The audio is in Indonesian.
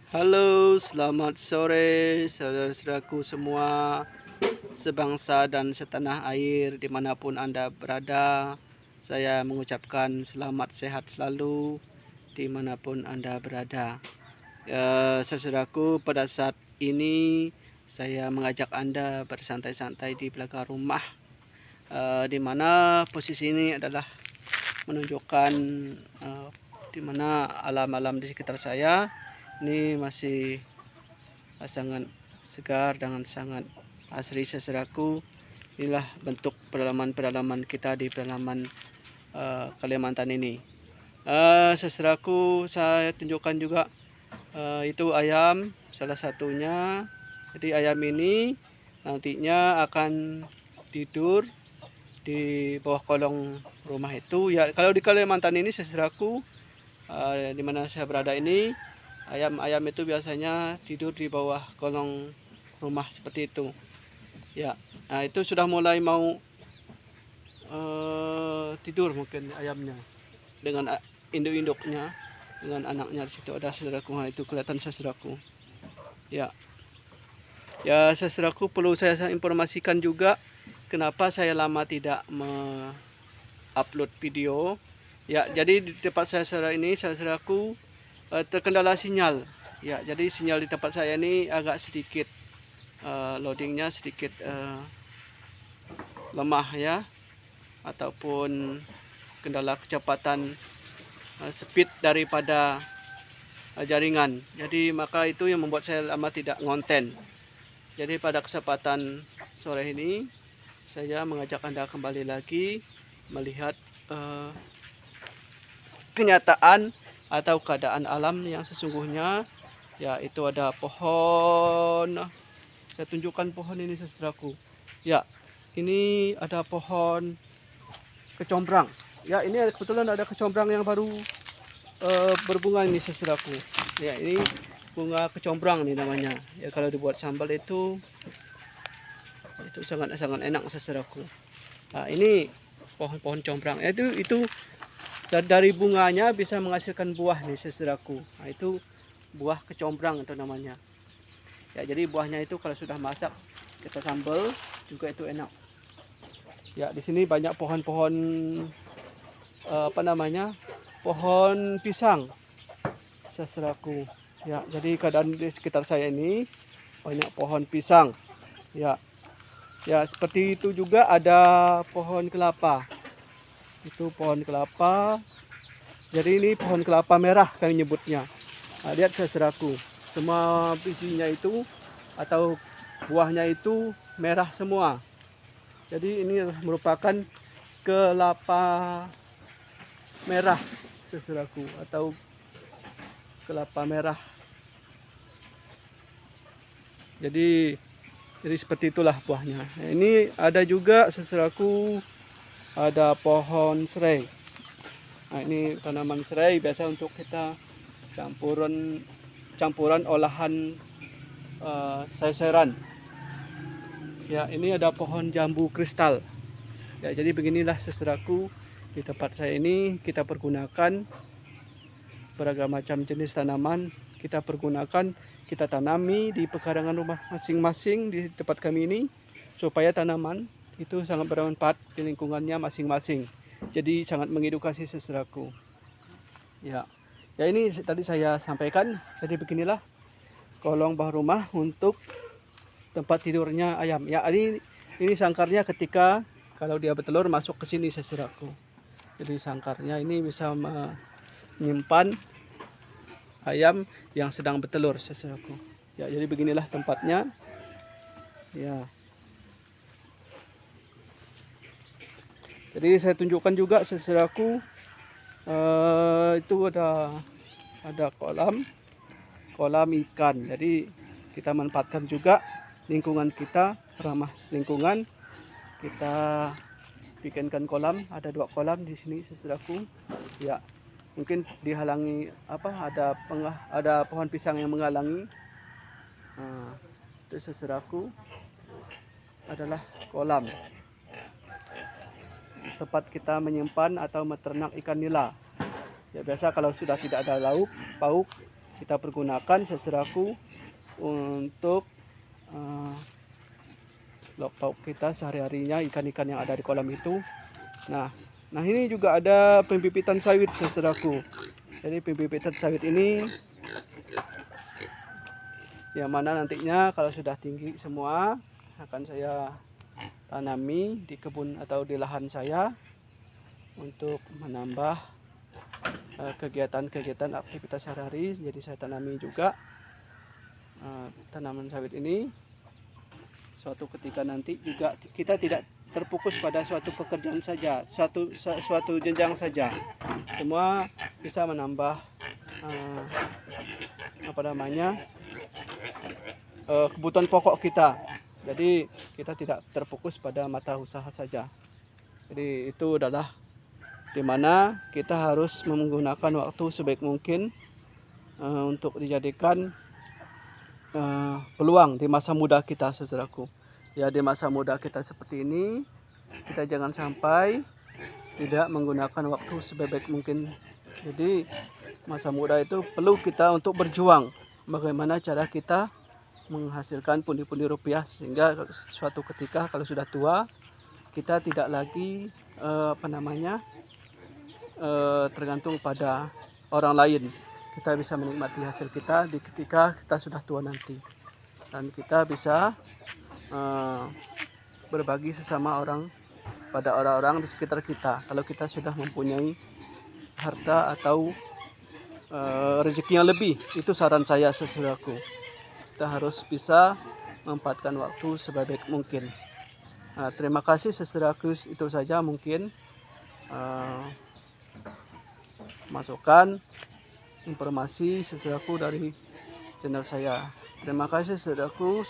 Halo, selamat sore saudara-saudaraku semua sebangsa dan setanah air dimanapun Anda berada. Saya mengucapkan selamat sehat selalu dimanapun Anda berada. Saudaraku, pada saat ini saya mengajak Anda bersantai-santai di belakang rumah, di mana posisi ini adalah menunjukkan di mana alam-alam di sekitar saya ini masih sangat segar dengan sangat asri saudaraku. Inilah bentuk pedalaman-pedalaman kita di pedalaman Kalimantan ini. Saudaraku, saya tunjukkan juga itu ayam salah satunya. Jadi ayam ini nantinya akan tidur di bawah kolong rumah itu. Ya, kalau di Kalimantan ini saudaraku, di mana saya berada ini, ayam-ayam itu biasanya tidur di bawah kolong rumah seperti itu. Ya, nah itu sudah mulai mau tidur mungkin ayamnya dengan induk-induknya, dengan anaknya. Di situ ada saudaraku. Nah, itu kelihatan saudaraku. Ya, ya saudaraku, perlu saya informasikan juga kenapa saya lama tidak upload video. Ya, jadi di tempat saya sekarang ini saudaraku terkendala sinyal. Ya, jadi sinyal di tempat saya ini agak sedikit loadingnya sedikit lemah ya, ataupun kendala kecepatan speed daripada jaringan. Jadi maka itu yang membuat saya lama tidak ngonten. Jadi pada kesempatan sore ini saya mengajak Anda kembali lagi melihat kenyataan atau keadaan alam yang sesungguhnya. Ya, itu ada pohon. Saya tunjukkan pohon ini saudaraku. Ya, ini ada pohon kecombrang. Ya, ini kebetulan ada kecombrang yang baru berbunga ini saudaraku. Ya, ini bunga kecombrang nih namanya. Ya, kalau dibuat sambal itu sangat-sangat enak saudaraku. Nah, ini pohon-pohon combrang. Itu dari bunganya bisa menghasilkan buah nih saudaraku. Nah, itu buah kecombrang itu namanya. Ya, jadi buahnya itu kalau sudah masak kita sambal juga itu enak. Ya, di sini banyak pohon-pohon pohon pisang saudaraku. Ya, jadi keadaan di sekitar saya ini banyak pohon pisang. Ya. Ya, seperti itu juga ada pohon kelapa. Itu pohon kelapa. Jadi ini pohon kelapa merah kami nyebutnya. Nah, lihat saudaraku, semua bijinya itu atau buahnya itu merah semua. Jadi ini merupakan kelapa merah saudaraku, atau kelapa merah. Jadi seperti itulah buahnya. Nah, ini ada juga saudaraku, ada pohon serai. Nah, ini tanaman serai biasa untuk kita campuran olahan sayur-sayuran. Ya, ini ada pohon jambu kristal. Ya, jadi beginilah saudaraku, di tempat saya ini kita pergunakan beragam macam jenis tanaman. Kita tanami di pekarangan rumah masing-masing di tempat kami ini, supaya tanaman itu sangat bermanfaat di lingkungannya masing-masing. Jadi sangat mengedukasi saudaraku. Ya, ya ini tadi saya sampaikan. Jadi beginilah kolong bawah rumah untuk tempat tidurnya ayam. Ya, ini sangkarnya ketika kalau dia bertelur masuk ke sini saudaraku. Jadi sangkarnya ini bisa menyimpan ayam yang sedang bertelur saudaraku. Ya, jadi beginilah tempatnya. Ya. Jadi saya tunjukkan juga saudaraku, itu ada kolam ikan. Jadi kita manfaatkan juga lingkungan kita, ramah lingkungan. Kita bikinkan kolam, ada 2 kolam di sini saudaraku. Ya, mungkin dihalangi ada pohon pisang yang menghalangi. Nah, itu saudaraku adalah kolam tempat kita menyimpan atau meternak ikan nila. Ya, biasa kalau sudah tidak ada pauk, kita pergunakan saudaraku untuk lauk pauk kita sehari-harinya, ikan-ikan yang ada di kolam itu. Nah ini juga ada pembibitan sawit saudaraku. Jadi pembibitan sawit ini yang mana nantinya kalau sudah tinggi semua akan saya tanami di kebun atau di lahan saya untuk menambah kegiatan-kegiatan aktivitas sehari-hari. Jadi saya tanami juga tanaman sawit ini. Suatu ketika nanti juga kita tidak terfokus pada suatu pekerjaan saja, suatu jenjang saja. Semua bisa menambah kebutuhan pokok kita. Jadi kita tidak terfokus pada mata usaha saja. Jadi itu adalah dimana kita harus menggunakan waktu sebaik mungkin untuk dijadikan peluang di masa muda kita saudaraku. Ya, di masa muda kita seperti ini kita jangan sampai tidak menggunakan waktu sebaik mungkin. Jadi masa muda itu perlu kita untuk berjuang bagaimana cara kita menghasilkan pundi-pundi rupiah, sehingga suatu ketika kalau sudah tua kita tidak lagi tergantung pada orang lain. Kita bisa menikmati hasil kita di ketika kita sudah tua nanti, dan kita bisa berbagi sesama orang pada orang-orang di sekitar kita. Kalau kita sudah mempunyai harta atau rezeki yang lebih, itu saran saya saudaraku. Kita harus bisa memanfaatkan waktu sebaik mungkin. Terima kasih saudaraku, itu saja mungkin masukan informasi saudaraku dari channel saya. Terima kasih saudaraku.